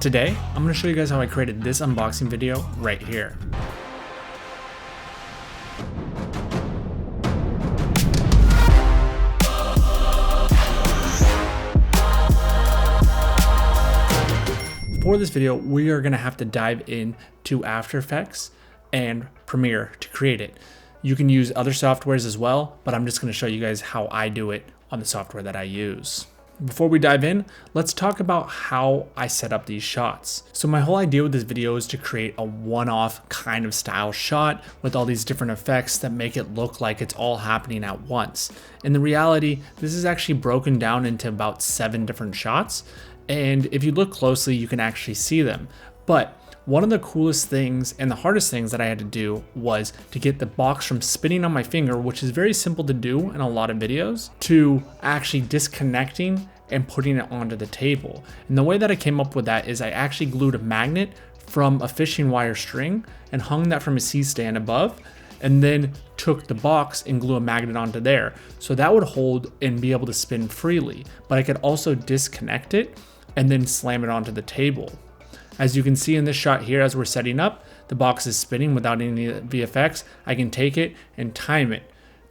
Today, I'm going to show you guys how I created this unboxing video right here. For this video, we are going to have to dive into After Effects and Premiere to create it. You can use other softwares as well, but I'm just going to show you guys how I do it on the software that I use. Before we dive in, let's talk about how I set up these shots. So my whole idea with this video is to create a one-off kind of style shot with all these different effects that make it look like it's all happening at once. In the reality, this is actually broken down into about 7 different shots. And if you look closely, you can actually see them. But one of the coolest things and the hardest things that I had to do was to get the box from spinning on my finger, which is very simple to do in a lot of videos, to actually disconnecting and putting it onto the table. And the way that I came up with that is I actually glued a magnet from a fishing wire string and hung that from a C-stand above, and then took the box and glue a magnet onto there. So that would hold and be able to spin freely, but I could also disconnect it and then slam it onto the table. As you can see in this shot here, as we're setting up, the box is spinning without any VFX. I can take it and time it.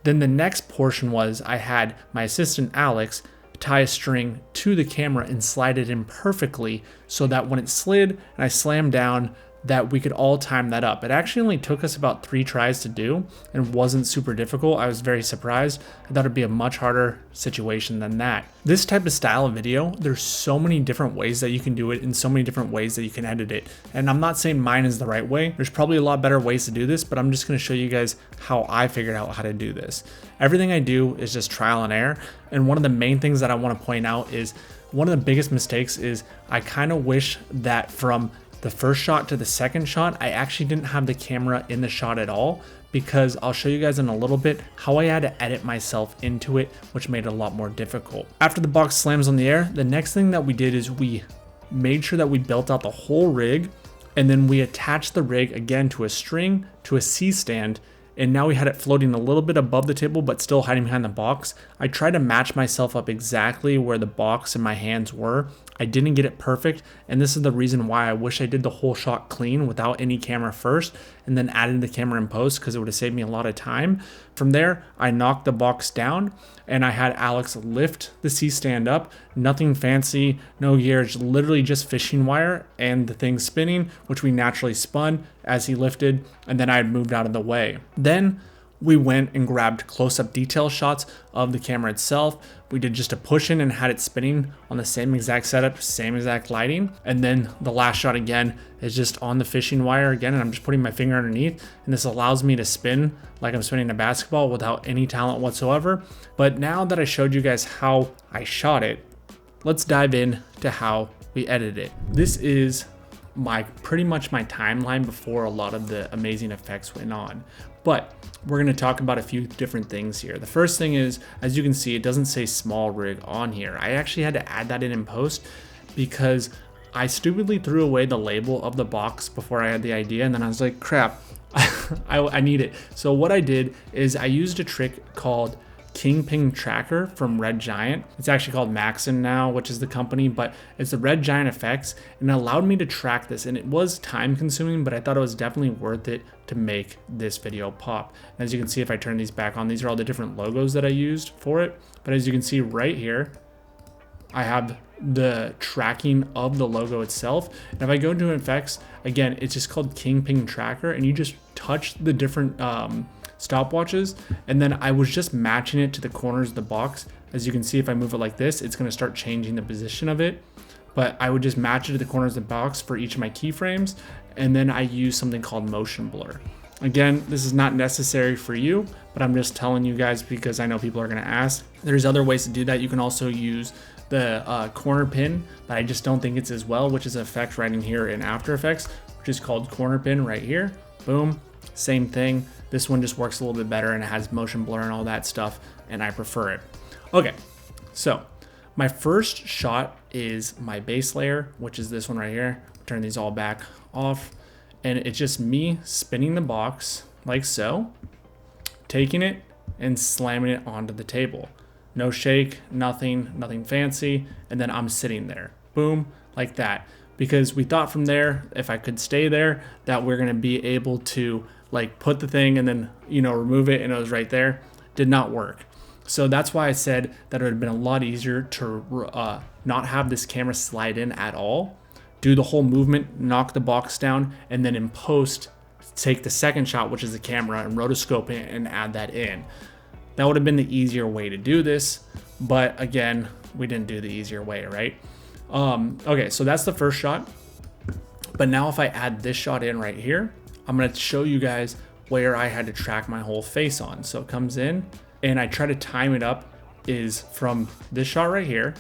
Then the next portion was I had my assistant Alex tie a string to the camera and slide it in perfectly so that when it slid and I slammed down, that we could all time that up. It actually only took us about 3 tries to do and wasn't super difficult. I was very surprised. I thought it'd be a much harder situation than that. This type of style of video, there's so many different ways that you can do it and so many different ways that you can edit it. And I'm not saying mine is the right way. There's probably a lot better ways to do this, but I'm just gonna show you guys how I figured out how to do this. Everything I do is just trial and error. And one of the main things that I wanna point out is one of the biggest mistakes is I kind of wish that from the first shot to the second shot, I actually didn't have the camera in the shot at all, because I'll show you guys in a little bit how I had to edit myself into it, which made it a lot more difficult. After the box slams on the air, the next thing that we did is we made sure that we built out the whole rig, and then we attached the rig again to a string to a C-stand, and now we had it floating a little bit above the table but still hiding behind the box. I tried to match myself up exactly where the box and my hands were. I didn't get it perfect, and this is the reason why I wish I did the whole shot clean without any camera first and then added the camera in post, because it would have saved me a lot of time. From there, I knocked the box down and I had Alex lift the C-stand up. Nothing fancy, no gears, literally just fishing wire and the thing spinning, which we naturally spun as he lifted, and then I had moved out of the way. Then we went and grabbed close-up detail shots of the camera itself. We did just a push in and had it spinning on the same exact setup, same exact lighting. And then the last shot again is just on the fishing wire again, and I'm just putting my finger underneath, and this allows me to spin like I'm spinning a basketball without any talent whatsoever. But now that I showed you guys how I shot it, let's dive in to how we edited it. This is pretty much my timeline before a lot of the amazing effects went on. But we're going to talk about a few different things here. The first thing is, as you can see, it doesn't say small rig on here. I actually had to add that in post because I stupidly threw away the label of the box before I had the idea, and then I was like, crap, I need it. So what I did is I used a trick called Kingpin Tracker from Red Giant. It's actually called Maxon now, which is the company, but it's the Red Giant effects, and it allowed me to track this, and it was time consuming, but I thought it was definitely worth it to make this video pop. And as you can see, if I turn these back on, these are all the different logos that I used for it. But as you can see right here, I have the tracking of the logo itself. And if I go into effects, again, it's just called Kingpin Tracker, and you just touch the different stopwatches, and then I was just matching it to the corners of the box. As you can see, if I move it like this, it's going to start changing the position of it, but I would just match it to the corners of the box for each of my keyframes, and then I use something called motion blur. Again, this is not necessary for you, but I'm just telling you guys because I know people are going to ask. There's other ways to do that. You can also use the corner pin, but I just don't think it's as well, which is an effect right in here in After Effects, which is called corner pin right here. Boom, same thing. This one just works a little bit better and it has motion blur and all that stuff, and I prefer it. Okay, so my first shot is my base layer, which is this one right here. Turn these all back off, and it's just me spinning the box like so, taking it and slamming it onto the table. No shake, nothing fancy, and then I'm sitting there. Boom, like that. because we thought from there, if I could stay there, that we're gonna be able to like put the thing and then, remove it and it was right there. Did not work. So that's why I said that it would have been a lot easier to not have this camera slide in at all, do the whole movement, knock the box down, and then in post, take the second shot, which is the camera, and rotoscope it and add that in. That would have been the easier way to do this, but again, we didn't do the easier way, right? Okay, so that's the first shot. But now if I add this shot in right here, I'm gonna show you guys where I had to track my whole face on. So it comes in and I try to time it up is from this shot right here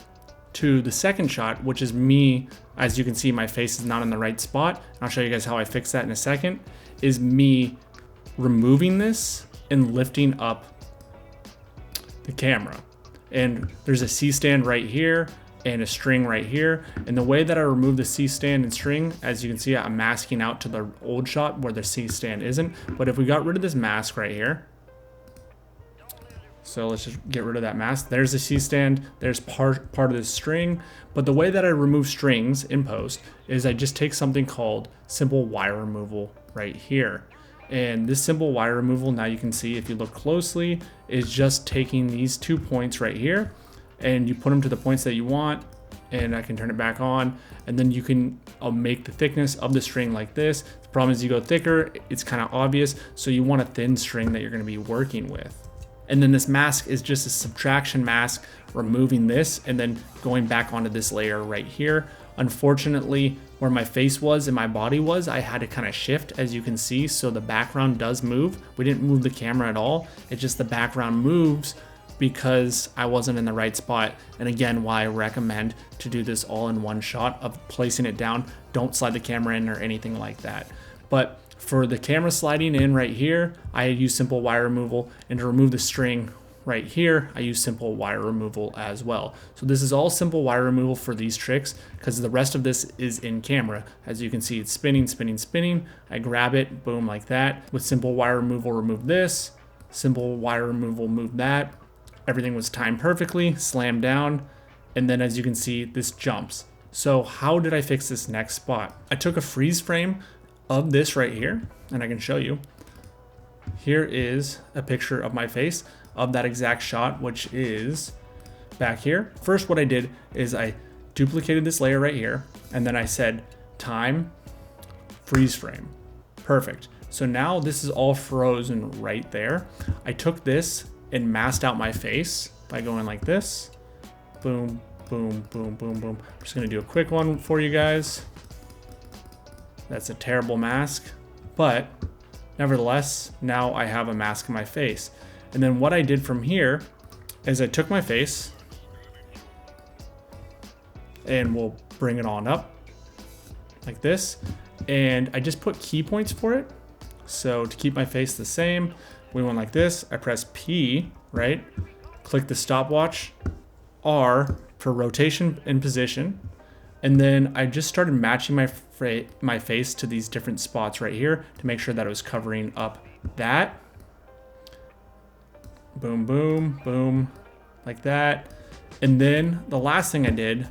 to the second shot, which is me. As you can see, my face is not in the right spot. I'll show you guys how I fix that in a second, is me removing this and lifting up the camera. And there's a C-stand right here and a string right here. And the way that I remove the C-stand and string, as you can see, I'm masking out to the old shot where the C-stand isn't. But if we got rid of this mask right here, so let's just get rid of that mask. There's the C-stand, there's part of the string. But the way that I remove strings in post is I just take something called simple wire removal right here. And this simple wire removal, now you can see if you look closely, is just taking these 2 points right here and you put them to the points that you want, and I can turn it back on, and then you can make the thickness of the string like this. The problem is you go thicker, it's kind of obvious, so you want a thin string that you're gonna be working with. And then this mask is just a subtraction mask, removing this and then going back onto this layer right here. Unfortunately, where my face was and my body was, I had to kind of shift, as you can see, so the background does move. We didn't move the camera at all, it's just the background moves because I wasn't in the right spot. And again, why I recommend to do this all in one shot of placing it down. Don't slide the camera in or anything like that. But for the camera sliding in right here, I use simple wire removal, and to remove the string right here, I use simple wire removal as well. So this is all simple wire removal for these tricks, because the rest of this is in camera. As you can see, it's spinning, spinning, spinning. I grab it, boom, like that. With simple wire removal, remove this. Simple wire removal, move that. Everything was timed perfectly, slammed down. And then as you can see, this jumps. So how did I fix this next spot? I took a freeze frame of this right here, and I can show you. Here is a picture of my face of that exact shot, which is back here. First, what I did is I duplicated this layer right here, and then I said time, freeze frame. Perfect. So now this is all frozen right there. I took this and masked out my face by going like this. Boom, boom, boom, boom, boom. I'm just gonna do a quick one for you guys. That's a terrible mask, but nevertheless, now I have a mask of my face. And then what I did from here is I took my face, and we'll bring it on up like this, and I just put key points for it. So to keep my face the same, we went like this. I press P, right? Click the stopwatch, R for rotation and position. And then I just started matching my face to these different spots right here to make sure that it was covering up that. Boom, boom, boom, like that. And then the last thing I did,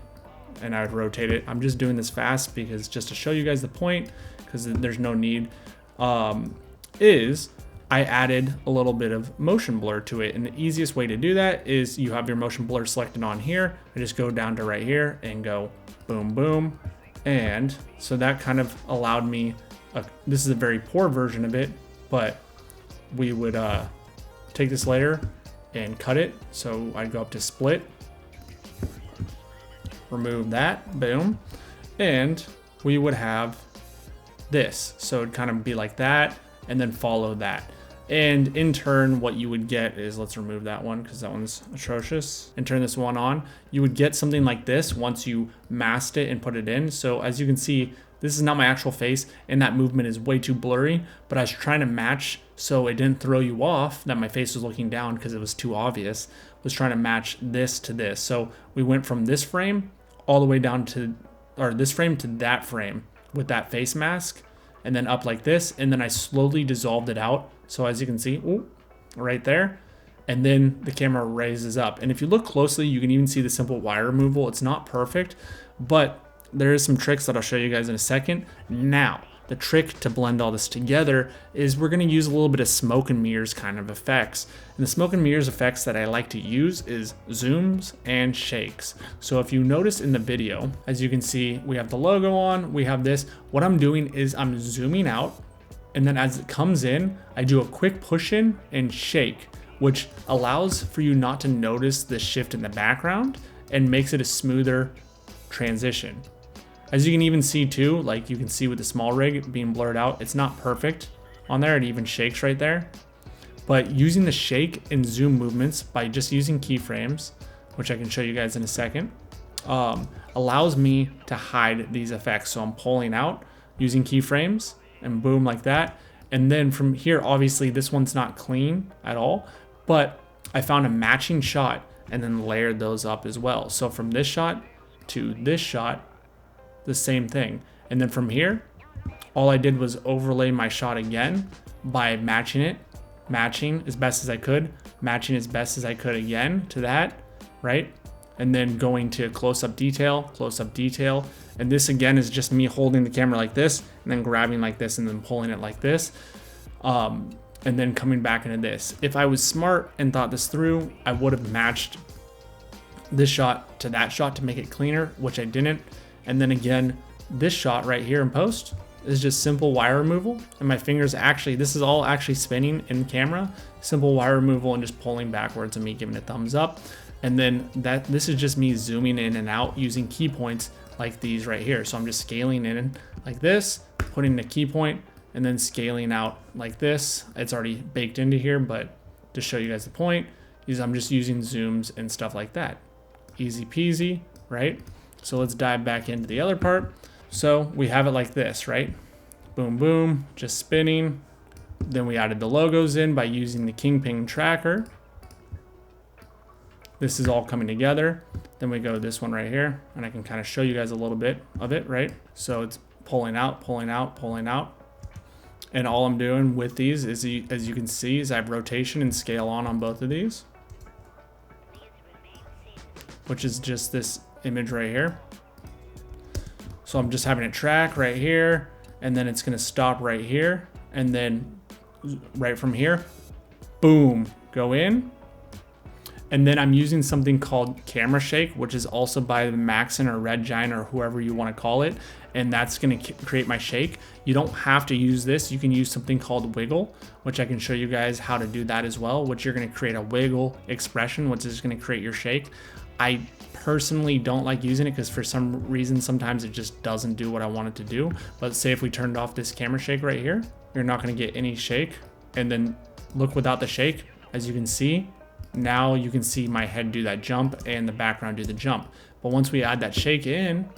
and I would rotate it. I'm just doing this fast because just to show you guys the point, because there's no need, is I added a little bit of motion blur to it. And the easiest way to do that is you have your motion blur selected on here. I just go down to right here and go boom, boom. And so that kind of allowed me, this is a very poor version of it, but we would take this layer and cut it. So I'd go up to split, remove that, boom. And we would have this. So it'd kind of be like that and then follow that. And in turn, what you would get is, let's remove that one because that one's atrocious, and turn this one on. You would get something like this once you masked it and put it in. So as you can see, this is not my actual face and that movement is way too blurry, but I was trying to match so it didn't throw you off that my face was looking down because it was too obvious. I was trying to match this to this. So we went from this frame all the way down to, or this frame to that frame with that face mask, and then up like this, and then I slowly dissolved it out. So as you can see, ooh, right there, and then the camera raises up. And if you look closely, you can even see the simple wire removal. It's not perfect, but there is some tricks that I'll show you guys in a second. Now, the trick to blend all this together is we're gonna use a little bit of smoke and mirrors kind of effects. And the smoke and mirrors effects that I like to use is zooms and shakes. So if you notice in the video, as you can see, we have the logo on, we have this. What I'm doing is I'm zooming out, and then as it comes in, I do a quick push in and shake, which allows for you not to notice the shift in the background and makes it a smoother transition. As you can even see too, like you can see with the small rig being blurred out, it's not perfect on there. It even shakes right there. But using the shake and zoom movements by just using keyframes, which I can show you guys in a second, allows me to hide these effects. So I'm pulling out using keyframes and boom, like that. And then from here, obviously this one's not clean at all, but I found a matching shot and then layered those up as well. So from this shot to this shot, the same thing. And then from here, all I did was overlay my shot again by matching as best as I could, matching as best as I could again to that, right? And then going to close-up detail. And this again is just me holding the camera like this and then grabbing like this and then pulling it like this. And then coming back into this. If I was smart and thought this through, I would have matched this shot to that shot to make it cleaner, which I didn't. And then again, this shot right here in post is just simple wire removal. And my fingers actually, this is all actually spinning in camera, simple wire removal and just pulling backwards and me giving a thumbs up. And then this is just me zooming in and out using key points like these right here. So I'm just scaling in like this, putting the key point and then scaling out like this. It's already baked into here, but to show you guys the point is I'm just using zooms and stuff like that. Easy peasy, right? So let's dive back into the other part. So we have it like this, right? Boom, boom, just spinning. Then we added the logos in by using the Kingpin tracker. This is all coming together. Then we go to this one right here, and I can kind of show you guys a little bit of it, right? So it's pulling out, pulling out, pulling out. And all I'm doing with these is, as you can see, is I have rotation and scale on both of these, which is just this image right here. So I'm just having it track right here, and then it's gonna stop right here, and then right from here, boom, go in. And then I'm using something called camera shake, which is also by the Maxon or Red Giant or whoever you want to call it. And that's going to create my shake. You don't have to use this. You can use something called wiggle, which I can show you guys how to do that as well, which you're going to create a wiggle expression, which is going to create your shake. I personally don't like using it because for some reason, sometimes it just doesn't do what I want it to do. But say if we turned off this camera shake right here, you're not going to get any shake. And then look without the shake, as you can see, now you can see my head do that jump and the background do the jump. But once we add that shake in,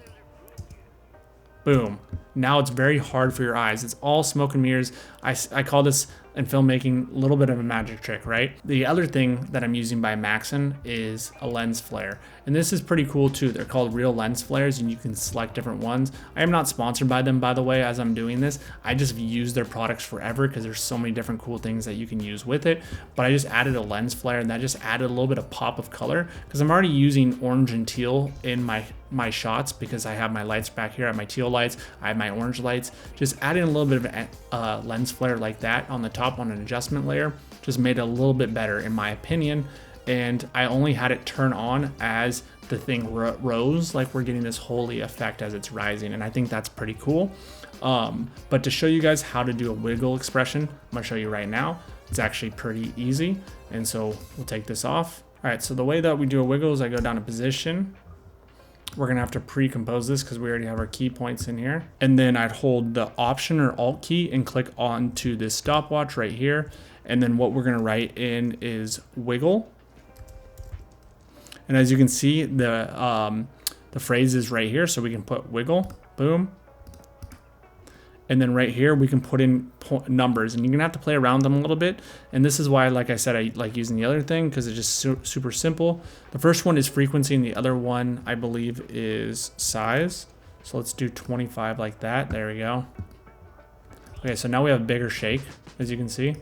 boom, now it's very hard for your eyes. It's all smoke and mirrors. I call this in filmmaking a little bit of a magic trick, right? The other thing that I'm using by Maxon is a lens flare. And this is pretty cool too. They're called real lens flares and you can select different ones. I am not sponsored by them, by the way, as I'm doing this. I just use their products forever because there's so many different cool things that you can use with it. But I just added a lens flare and that just added a little bit of pop of color because I'm already using orange and teal in my shots because I have my lights back here. I have my teal lights, I have my orange lights. Just adding a little bit of a lens flare like that on the top on an adjustment layer just made it a little bit better in my opinion. And I only had it turn on as the thing rose, like we're getting this holy effect as it's rising, and I think that's pretty cool. But to show you guys how to do a wiggle expression, I'm gonna show you right now. It's actually pretty easy, and so we'll take this off. All right, so the way that we do a wiggle is I go down to position. We're gonna have to pre-compose this because we already have our key points in here. And then I'd hold the Option or Alt key and click onto this stopwatch right here. And then what we're gonna write in is wiggle. And as you can see, the phrase is right here, so we can put wiggle, boom. And then right here, we can put in numbers, and you're gonna have to play around them a little bit. And this is why, like I said, I like using the other thing because it's just super simple. The first one is frequency, and the other one, I believe, is size. So let's do 25 like that. There we go. Okay, so now we have a bigger shake, as you can see.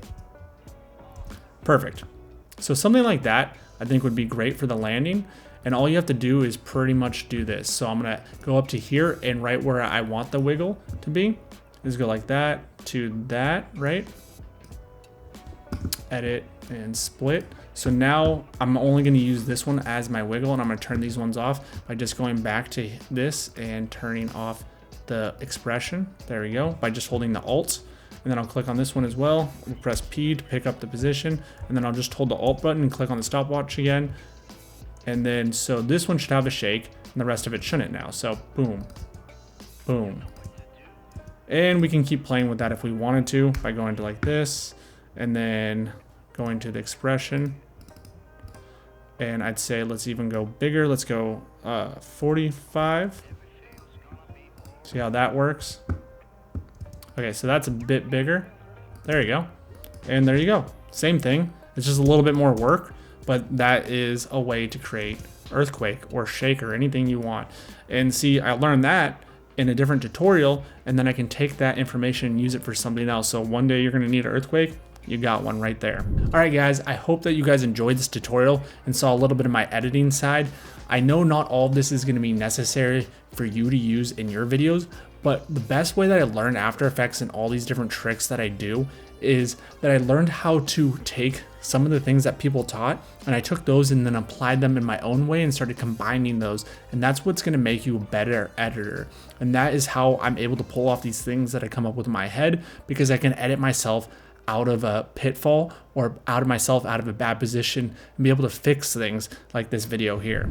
Perfect. So something like that, I think would be great for the landing. And all you have to do is pretty much do this. So I'm gonna go up to here, and right where I want the wiggle to be is go like that to that, right? Edit and split. So now I'm only going to use this one as my wiggle, and I'm going to turn these ones off by just going back to this and turning off the expression. There we go, by just holding the Alt. And then I'll click on this one as well. We'll press P to pick up the position, and then I'll just hold the Alt button and click on the stopwatch again. And then so this one should have a shake and the rest of it shouldn't now. So boom, boom. And we can keep playing with that if we wanted to by going to like this and then going to the expression. And I'd say let's even go bigger. Let's go 45. See how that works? Okay, so that's a bit bigger. There you go. And there you go. Same thing. It's just a little bit more work, but that is a way to create earthquake or shake or anything you want. And see, I learned that in a different tutorial, and then I can take that information and use it for something else. So one day you're gonna need an earthquake, you got one right there. All right, guys, I hope that you guys enjoyed this tutorial and saw a little bit of my editing side. I know not all of this is gonna be necessary for you to use in your videos, but the best way that I learned After Effects and all these different tricks that I do is that I learned how to take some of the things that people taught, and I took those and then applied them in my own way and started combining those. And that's what's gonna make you a better editor. And that is how I'm able to pull off these things that I come up with in my head, because I can edit myself out of a pitfall or out of a bad position and be able to fix things like this video here.